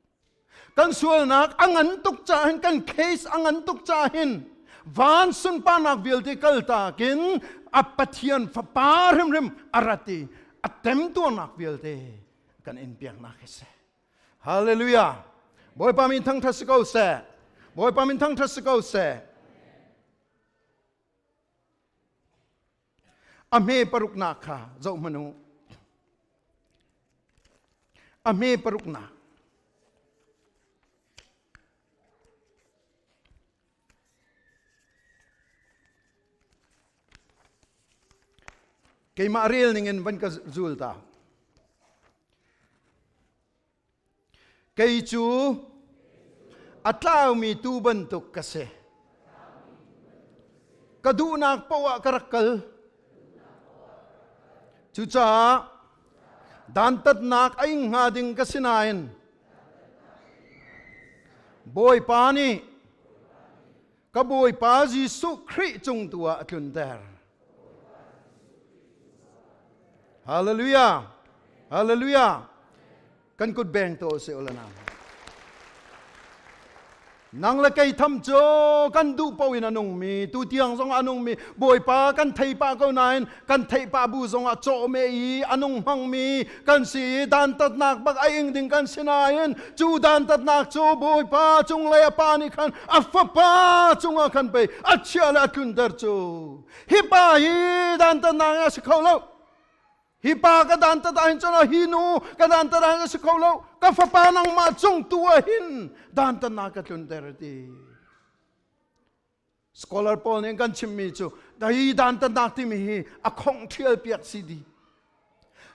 kan sual na angan tuk chahin kan case angan tuk chahin van sun pa nak vilti kalta kin apathian fapar rim arati atem tu nak vilti kan inpiang na kese hallelujah boy pamin thang thasiko se boy pamin thang thasiko se ame paruk na kha zo manu ame paruk na kay maaril ningen ban ka zulta kay chu atlaw mi tu bantuk kasi kadunak pawa karakal chu cha dantat nak aing ngading kasinain boy pani kaboy pa JESUH KHRIH chung tua atlunter hallelujah hallelujah kan kut beng to se ulana nang la kai tham cho kan du pawin anong mi tu tiang zong anong mi boy pa kan thei pa ko nain kan thei pa bu zong a cho me i anong hang mi kan si dan tat nak bak ai ing ding kan sinain chu dan tat nak cho boy pa chung le pa ni khan a fa pa chung a khan pe a chia la kun dar cho hi pa hi dan tat nak a sikho lo hi pa ka dan tat ain chona hi nu ka dan tat a sikho lo ka fa pa nang ma chung tu a hin dan tat nak ka tun der ti scholar Paul ne kan chimmi chu dai dan tat nak ti mi hi a khong thial piak si di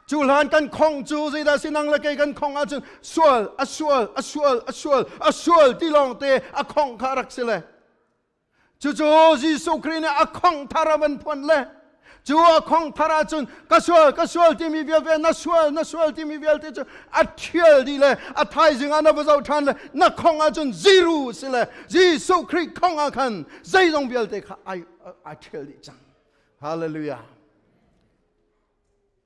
chu lan kan khong chu zai da sinang la kai kan khong a chu sual ti long te a khong kharak sile chu JESUH KHRIH ne a khong tharavan phon le chu a khong thara chun ka sual ti mi vel ve na sual ti mi vel te chu a thial di le a thai jing ana ba zau than le na khong a chun zero sile JESUH KHRIH khong a khan zai dong vel te kha ai a thial di chang hallelujah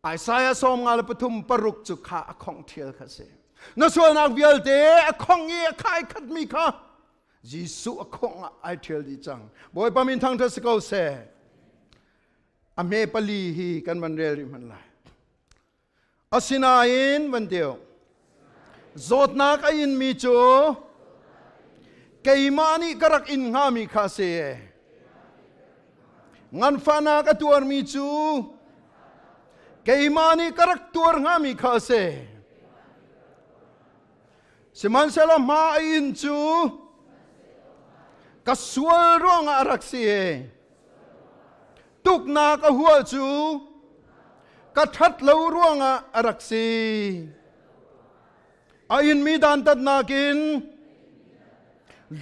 Isaiah som ngal pathum paruk chu kha a khong thial kha se na sual nak vel te a khong ye khai khat mi kha JESUH a khong a thial di chang boy pamin thang tha sikau se ame pali hi kan man rel ri man lai asinain man deu zot nak ain mi chu keimani karak in nga mi kha se ngan fana ka tuar mi chu keimani karak tuar nga mi kha se siman sela ma ain chu kasual rong arak se tuk na ka hual chu ka that lo ruanga araksi ain mi dan tat na kin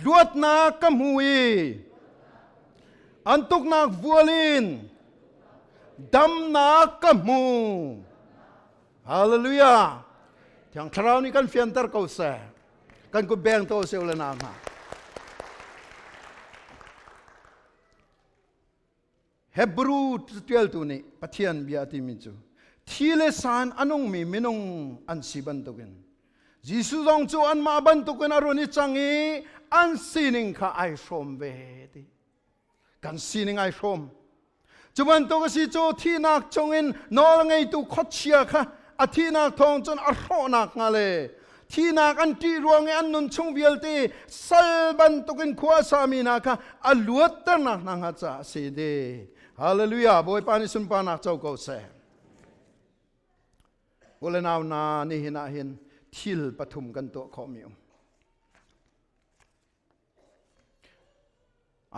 luat na ka mui antuk na vualin dam na ka mu hallelujah thang tharau ni kan fiantar ko sa kan ko beng to se ula na ma Hebrew 12 tu ni pathian biati mi chu thile san anong mi minong an siban tukin JESUH dong chu an ma ban tukin aroni changi an sining kha ai from ve ti kan sining ai from chuban to si chu thinak chongin nol ngai tu khochia kha a thinak thong chon a ro nak ngale thinak an ti ruang an nun chung vialte salban tukin khwa sami na kha a luat tar nak nang ha cha se de hallelujah boy pani sun pa nak chau ko se ule naw na ni hina hin thil pathum kan to khomiu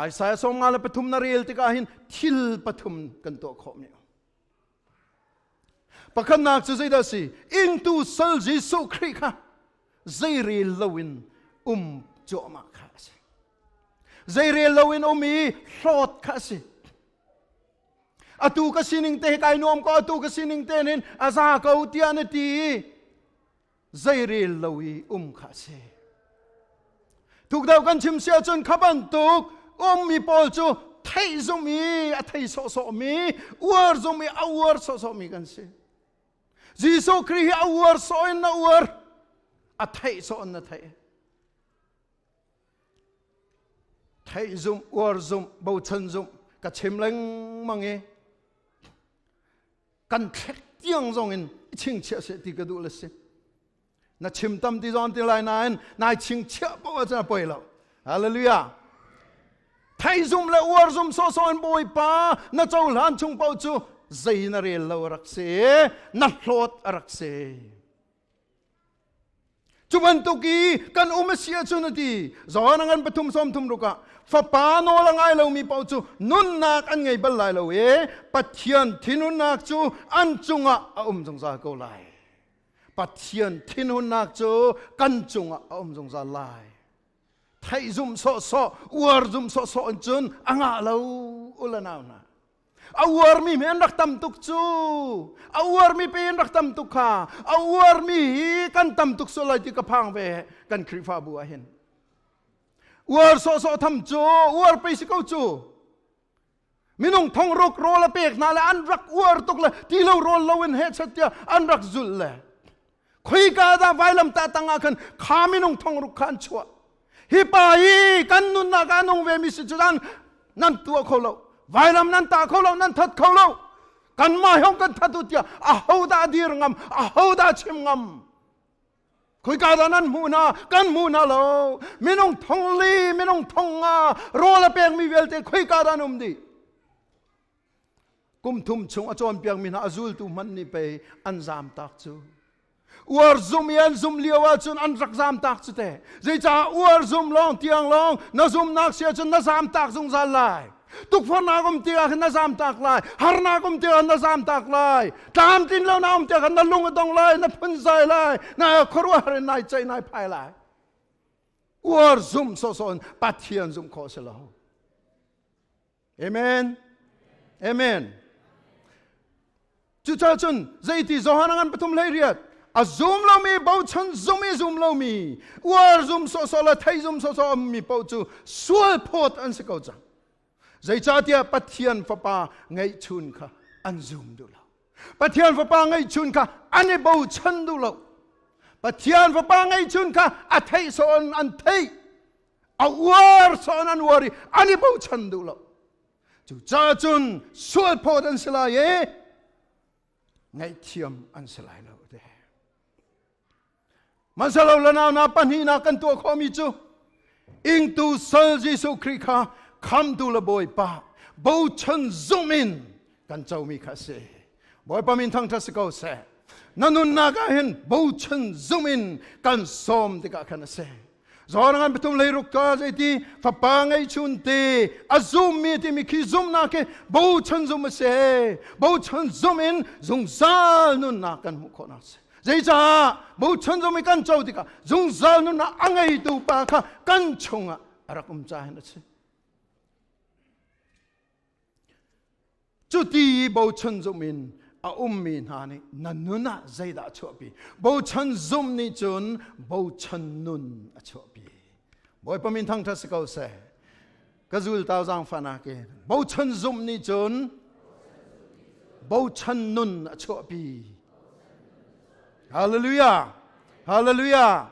Isaiah som ngala pathum na real tika hin thil pathum kan to khomiu pakhan nak chu zai da si INGTU sal JESUH KHRIH kha zai re lowin jo ma kha se zai re lowin mi hlot kha se atu ka sining te kai nom ko atu ka sining te nin aza ko tian ti zai re lowi kha se tuk dau kan chim sia chun khaban tuk mi pol chu thai zo mi a thai so mi war zo mi a war so mi kan se JESUH KHRIH a war so in na war a thai so na thai zum war zum bo chen zum ka chim leng mangi kan thek tiang zong in ching chia se ti ka du le se na chim tam ti zon ti lai nan na ching chia bo cha poi lo hallelujah thai zum le war zum so in boi pa na chau lan chung pau chu zai na re lo rak se na hlot arak se chuban tu ki kan umasia chu na ti zon angan pathum som thum ruka fa pa no la ngai lo mi pau chu nun nak an ngai bal lai lo e pathian thinun nak chu an chunga jong za ko lai pathian thinun nak chu kan chunga jong za lai thai zum so war zum so an chun anga lo ulanaw na awar mi men rak tam tuk chu awar mi pen rak tam tuk kha awar mi kan tam tuk so lai ti ka phang ve kan khrifa bu a hen war so tham chu war pe si ko chu minung thong rok ro la pek na la an rak war tuk la ti lo ro lo in he chatia an rak zul le khoi ka da vai lam ta tanga khan kha minung thong ruk khan chua hi pa hi kan nun na ka nong ve mi si chuan nan tua kho lo vai lam nan ta kho lo nan that kho lo kan ma hong kan that tu tia a ho da dir ngam a ho da chim ngam khoi ka da nan mu na kan mu na lo minong thong li minong thong nga ro la peng mi vel te khoi ka da num di kum thum chung a chon piang min azul tu man ni pe an zam tak chu uar zum yan zum liawa chun an rak zam tak chu te zai cha uar zum long tiang long na zum nak sia chun na zam tak zung zal lai tuk phon na kum tia na zam tak lai har na kum tia na zam tak lai tam tin lo na um tia na lung dong lai na phun sai lai na khorwa re nai chai nai phai lai uar zum so son pathian zum kho se lo amen amen chu cha chun zai ti zo hanangan pathum lai riat a zoom lo mi bo chan zoom lo mi war zoom so la thai zoom so mi po chu sual phot an se ko cha zai cha tia pathian fa pa ngai chun kha an zoom du lo pathian fa pa ngai chun kha an bo chan du lo pathian fa pa ngai chun kha a thai so an thai a war so an wari an bo chan du lo chu cha chun sual phot an se la ye ngai thiam an se lai lo de Masalaw lanaw na panhina kan tu khomi chu ing tu sal JESUH KHRIH kha kham tu la boy pa bo chen zoom in kan chau mi kha se boy pa min thang thas ko se nanun na ga hen bo chen zoom in kan som de ka khana se zorangan betum lei ruk ka je ti fa pa ngai chun te a zoom mi ti mi khi zoom na ke bo chen zoom se bo chen zoom in zung sal nun na kan mu khona se zai cha bo chen zoom mi kan chau ti ka zung sal nun na angai tu pa kha kan chunga arakum cha hen se chu ti bo chen zoom in a min ha ni nanuna zai da chopi bo chen zoom ni chun bo chen nun a chopi boy pamin thang thas ko se kazul tao jang fana ke bo chen zoom ni chun bo chen nun a chopi hallelujah hallelujah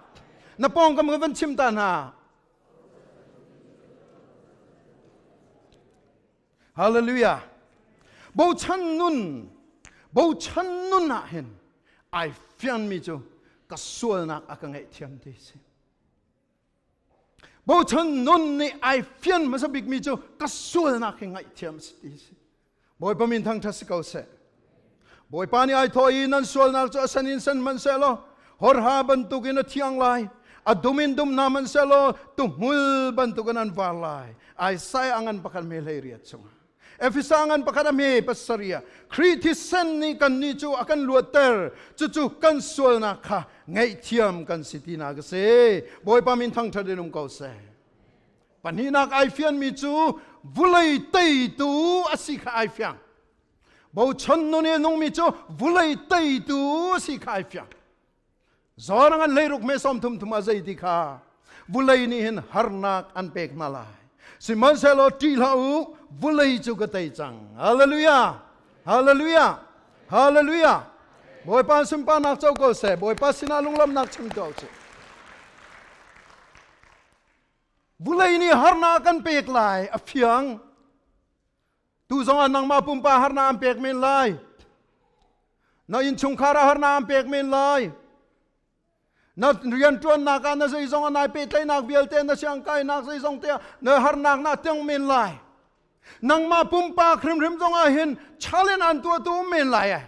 na pong kam van chim tan ha hallelujah bo chen nun na hen ai fian mi chu ka sual nak akang ai thiam te se bo chen nun ni ai fian ma sabik mi chu ka sual nak ngai thiam te se boy pamin thang thas ko se boy pani ai thoi nan sual nak chu sanin san man se lo hor ha ban tu kin thiang lai a dumin dum na man se lo tu mul ban tu kan an var lai ai sai angan pakan me lai riat chung Efisangan pakadami pasaria. Kritisan ni kan ni chu akan luater. Chu kan sual na kha. Ngai thiam kan siti na kase. Boy pamin thang thadinum kau se. Panhinak ai fian mi chu. Vulai tei tu asika ai fiang. Bo chan no ne nong mi chu. Vulai tei tu asika ai fiang. Zorangan leiruk me som tum azai di kha. Vulai ni hin harnak an pek nalai. Si man se lo ti lau vulai chu ka tai chang. Hallelujah. Hallelujah. Hallelujah. Boy pa sim pa nak chau ko se, boy pa sinalung lam nak chim to che. Vulai ni harna kan pek lai a phiang. Tu zong an nang ma pum pa harna am pek min lai. Na in chung khara harna am pek min lai. Na rian tuan nak na sa isong anay petay nak bielte na siyang kay nak sa isong tiya na harnak na tiyong min lai. Nang mapumpa krim zong ahin chalin an tua tu min lai.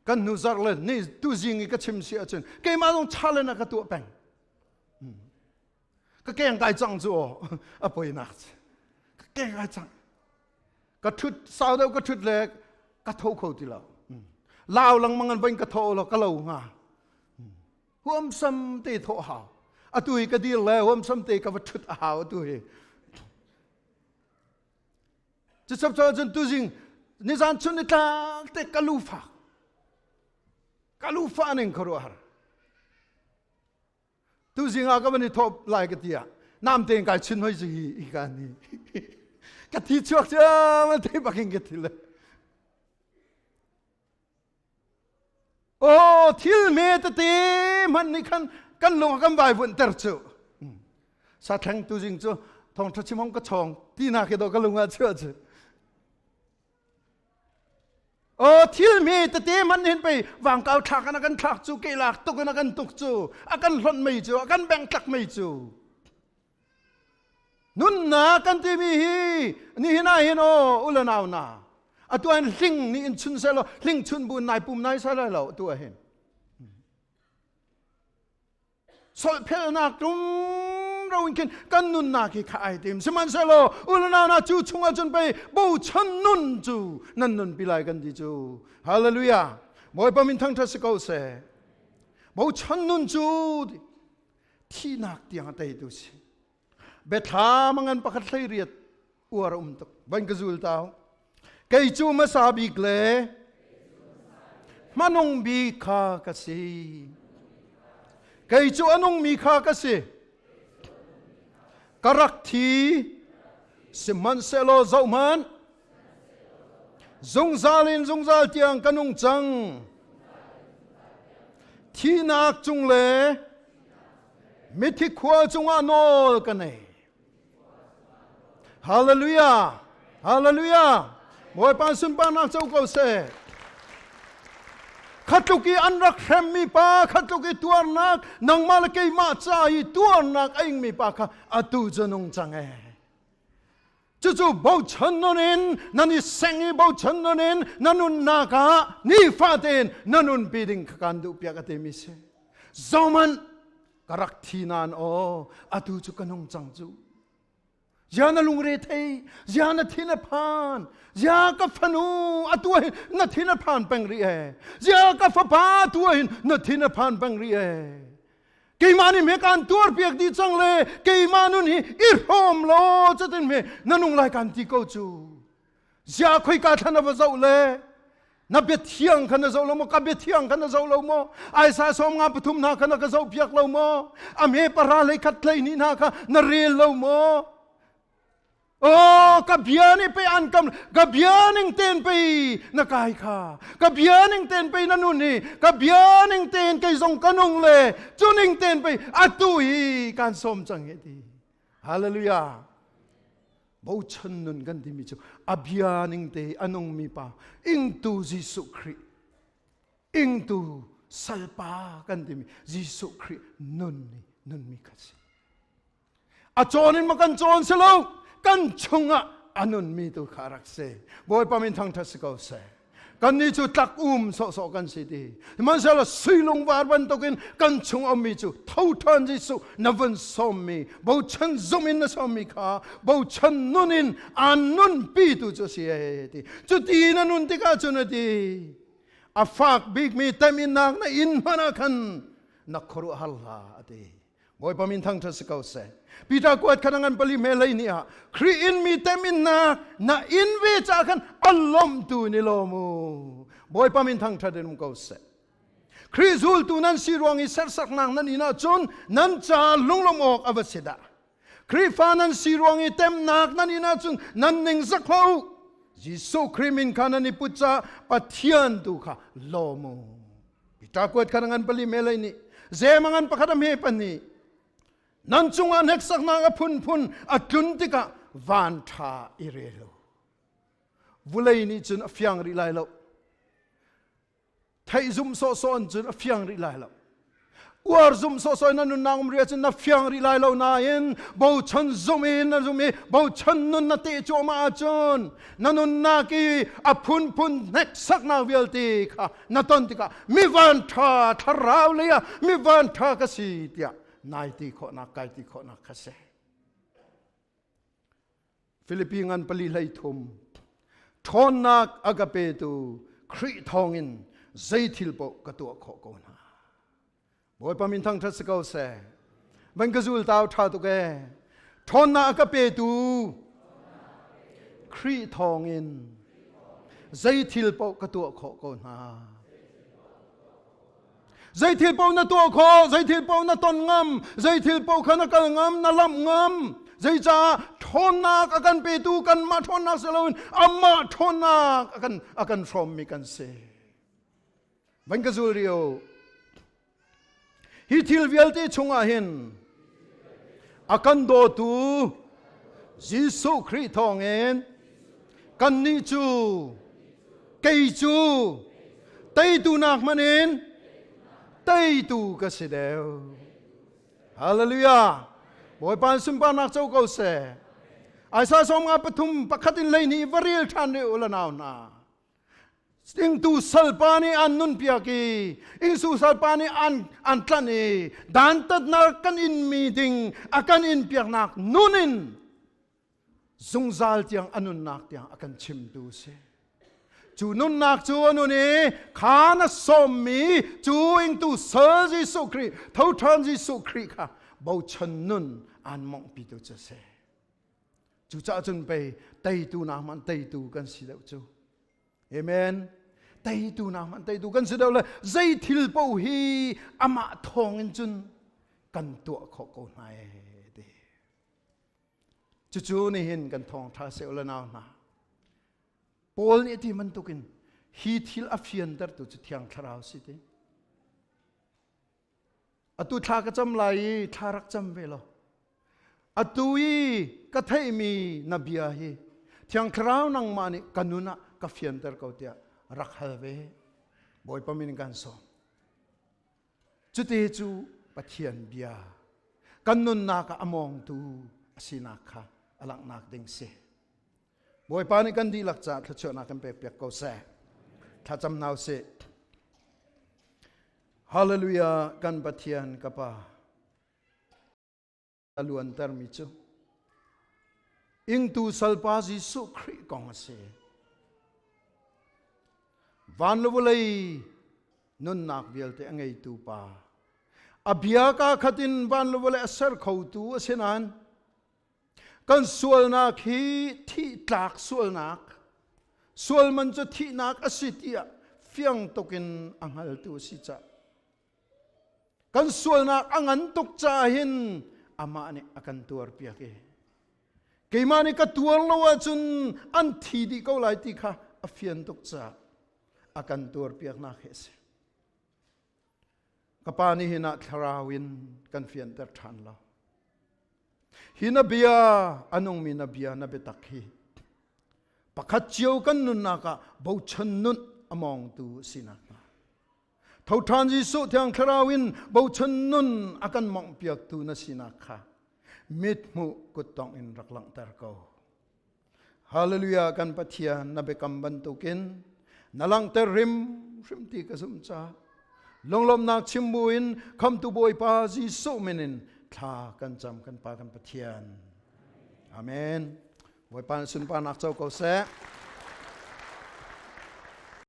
Kan nuzar le ni tu zingi ka chim siya chun. Kay manong chalin na ka tua peng. Ka kayang kay chang zuo apoy nak. Ka kayang kay chang. Ka tut sao daw ka tut le ka thau khâu ti lao. Lao lang mangan bain ka tho lo ka lo nga huam sam te tho ha atui ka dil le huam sam te ka thut a ha atui chu sap cho chen tu jing ni zan chun ni ta te kalufa ning khoro har tu jing a ka bani thop lai ka tia nam te ka chin hoi ji i ka ni ka ti chuak cha ma te baking ke thile Oh, til me te man ni kan กันลงกันไปวุ่นเตอร์จูซาแทงตัวจริงจูทองทัชชิมองก็ชองที่นาคิดก็ลงมาเชื่อจูที่มีแต่เตมันเห็นไปวางเกาทักกันทักจูเกลักตุกันตุกจูกันหล่นไม่จูกันแบ่งตักไม่จูนุนนากันที่มีนี่น่าเห็นอุลนาวนาตัวเองลิงนี่อินชุนเซลลิงชุนบุญนายปุ่มนายเซลเราตัวเห็นสอบเพลนักรุ่งเราอินกินกันนุนนาคิขายเต็มสมันเซลอุลนาวนาจูชงอาจนไปบูชันนุนจูนั่นนุนปิลายกันดีจูฮาเลลูยาบอยปามินทั้งทัศกาเสบูชันนุนจูที่นักที่หาได้ดูสิเบธามังอันปักเลยเรียดอวารุมตกบังกจูลตาวเกยจูมาซาบิกเลมันงบีคากสิเกยจูอันงมีคากสิกรักทีสิมันเซโลเจ้ามันจงซาลินจงซาเตียงกันงจังที่นักจุงเลมิทิขวาจงอานอลกันเองฮาเลลูยาฮาเลลูยาบอยปานสุนปานักเจ้าเกษขัดตุกีอันรักแรมมีปาขัดตุกีตัวนักนังมาลเกยมาใจตัวนักเองมีปาค่ะอตูจะนงจังเอจู่ๆบ่ชันนนินนันนี่เซงบ่ชันนนินนันนุนนักะนี่ฟาเตนนันนุนปีดิงกันดูเปียกเตมิเซจอมันกรักทีนานอตูจุกันงจังจูยานาลุงเรเทยานาทินพานยากาฟนูอตัวเห็นนาทินพานเป็งรีเอยากาฟปาตัวเห็นนาทินพานเป็งรีเอกีมานี่เมกันตัวเปียกดีจังเลยกีมานุนี่อิรโฮมโลจะเป็นเมนันุงรายการที่กูจูยาคุยกันทันว่าเจ้าเลยนับเบียเที่ยงขันเจ้าเราโมกับเบียเที่ยงขันเจ้าเราโมไอ้สายสมงานปฐุมนาขันก็เจ้าเปียกเราโมอเมปราเลยขัดเลยนี่นาค่ะนเรลเราโมกับเบียนี่ไปอันกับเบียนิ่งเต้นไปนักไก่ค่ะกับเบียนิ่งเต้นไปนั่นนู่นนี่กับเบียนิ่งเต้นไก่ส่งกันงเลยจุนิ่งเต้นไปอัตุยการสมจังเฮดีฮาเลลูยาบูชันนุนกันที่มีจูอับยานิ่งเตอันงมีป่าอิงตูยิสุคริอิงตูสัลปากันที่มียิสุครินุนมีคัสอาจอนินมากันจอนสโลกันชงอันนุนมีตัวขารักเสบอยปามินทั้งทัศกาเสกันนี่จูตักโซกันสิดีมันจะละสุยลงวาร์วันตกินกันชงเอามีจูเท่าทันจิสุนวันสอมมีบ่ชันซุมินนะสอมมีค่ะบ่ชันนุนินอันนุนปีตุจูเสียดีจุดที่นั่นนุนที่ก้าจุนดีอาฝากบิกมีแต่มีนักนะอินมานักันนักครุฮัลลาดีบอยปามินทั้งทัศกาเสปีตากวดขนังปลีเมลัยนี่ฮะครีอินมีเตมินนาอินเวจากันอัลลอมตูนิโลมูบอยปามินทั้งทัดเดนุกาเสครีซูลตูนันซีรวงอิเซร์สักนางนันอินาจนนันจาลุงลมออกอวสิดาครีฟานันซีรวงอิเต็มนักนันอินาจนนันนิงสักเขายิสุครีมินขานันอิปุจจาปัทยันตุค่ะโลมูปีตากวดขนังปลีเมลัยนี่เจมังันปะขัดเมปันนี่นั่นจงอันเฮกสักนางพุนอัดลุนติกะวันทาอิเรโลวุเลยนี่จนอฟยังริไลโลไทยซุมโซโซนจนอฟยังริไลโลอวาร์ซุมโซโซนั่นนางมเรียจนอฟยังริไลโลนาเอ็นบ่าวชันซุมเอ็นนั่นซุมเอ็นบ่าวชันนุนนัตเตจมาจนนั่นนากีอพุนเฮกสักนาเวลติกะนัตนติกะมีวันทาทาราวเลยะมีวันทากสิเตียนายตีขอนักไก่ตีขอนักขเสฟิลิปปินส์ปลีไลทุมทอนนักอากาเปตูคริทองอินใจทิลโปกตัวขอโกนาบอยปามินทั้งทัศกาเสบังกจูลตาวทาตุเกทอนนักอากาเปตูคริทองอินใจทิลโปกตัวขอโกนาใจทิลเป้าหน้าตัวคอใจทิลเป้าหน้าต้นงำใจทิลเป้าขณะกันงำน่าลำงำใจจ่าทนนักอากันเปตูกันมาทนนักเสลวินอามาทนนักอากันฟรอมมีกันเซบังกจูเรียว hi thil vial te chunga hin akan do tu JESUH KHRIH thawngin kan ni chu kei chu tei tu nak manin tei tu ka sideu hallelujah boy pan sum pa nak chau ko se ai sa som nga pathum pakhatin lei ni varil than ne ulanaw na sting tu salpa ni an nun pia ki ing su salpa ni an tlan ni dan tat na kan in meeting akan in piak nak nunin zungzal tiang anun nak tiang akan chim tu se chu nun nak chu anu ni khana som mi chu ing tu sir JESUH KHRIH thau than JESUH KHRIH kha bau chan nun an mong pi tu che se chu cha chun pe tei tu na man tei tu kan si deu chu amen tei tu na man tei tu kan si deu la zai thil po hi ama thong in chun kan tu kho ko nai de chu chu ni hin kan thong tha se ula naw na Paul ni ti man tukin hi thil afian dar tu chu thiang tharau si te atu tha ka cham lai tharak cham velo atui ka thei mi nabia hi thiang tharau nang mani kanuna ka fian dar ko tia rakhal ve boy pamin kan so chu te chu pathian bia kanun na ka among tu asina kha alak nak ding se boy pani kan di lak cha tha chona kan pe pek ko se tha cham naw se hallelujah kan pathian ka pa aluan tar mi chu ing tu salpa JESUH KHRIH kong se van lo lei nun nak bial te angai tu pa abia ka khatin van lo le asar khau tu asinan kan sual nak hi thi tlak sual nak sual man cho thi nak asitia fiang tokin anghal tu si cha kan sual nak angan tok cha hin ama ni akan tuar pia ke keimani ka tuar lo chun an thi di ko lai ti kha afian tok cha akan tuar pia na khes kapani hina tharawin kan fian ter than lo hinabia anong minabia na betakhi pakhat chiu kan nun naka bo chan nun among tu sinaka thau than JESUH thiang tharawin bo chan nun akan mong piak tu na sinaka mit mu kutong in raklang tar ko hallelujah kan pathia na be kam ban tukin nalang ter rim ti ka sum cha longlom nak chimbuin kham tu boy pa JESUH menin tha kan cham kan pa kan pathian amen boy pan sun pa nak chau ko se